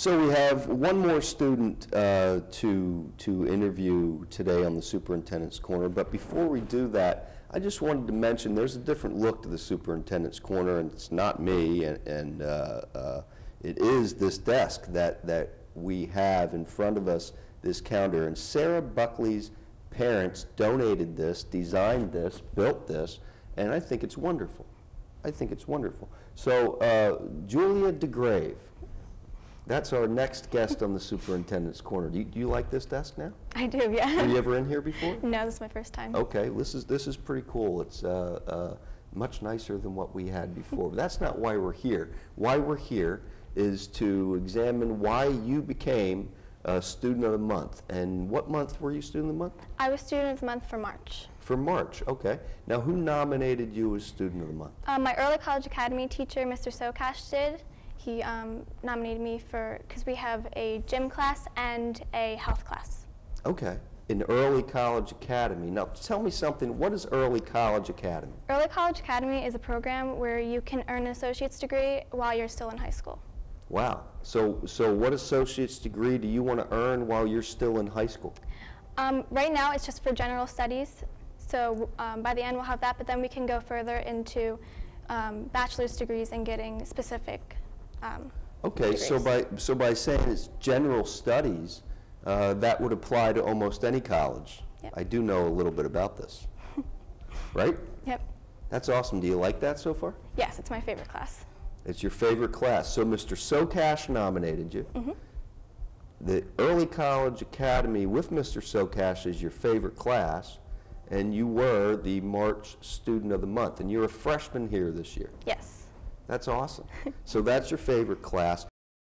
So we have one more student to interview today on the Superintendent's Corner, but before we do that, I just wanted to mention there's a different look to the Superintendent's Corner, and it's not me, and it is this desk that we have in front of us, this counter, and Sarah Buckley's parents donated this, designed this, built this, and I think it's wonderful. I think it's wonderful. So Julia DeGrave, that's our next guest on the Superintendent's Corner. Do you like this desk now? I do, yeah. Were you ever in here before? No, this is my first time. Okay, this is pretty cool. It's much nicer than what we had before. But that's not why we're here. Why we're here is to examine why you became a Student of the Month. And what month were you Student of the Month? I was Student of the Month for March. For March, okay. Now, who nominated you as Student of the Month? My early college academy teacher, Mr. Sokash, did. He nominated me because we have a gym class and a health class. Okay, in Early College Academy. Now, tell me something, what is Early College Academy? Early College Academy is a program where you can earn an associate's degree while you're still in high school. Wow, so what associate's degree do you want to earn while you're still in high school? Right now, it's just for general studies. So by the end, we'll have that, but then we can go further into bachelor's degrees and getting specific okay, degrees. so by saying it's general studies, that would apply to almost any college. Yep. I do know a little bit about this, right? Yep. That's awesome. Do you like that so far? Yes, it's my favorite class. It's your favorite class. So Mr. Sokash nominated you. Mm-hmm. The Early College Academy with Mr. Sokash is your favorite class, and you were the March Student of the Month, and you're a freshman here this year. Yes. That's awesome. So that's your favorite class.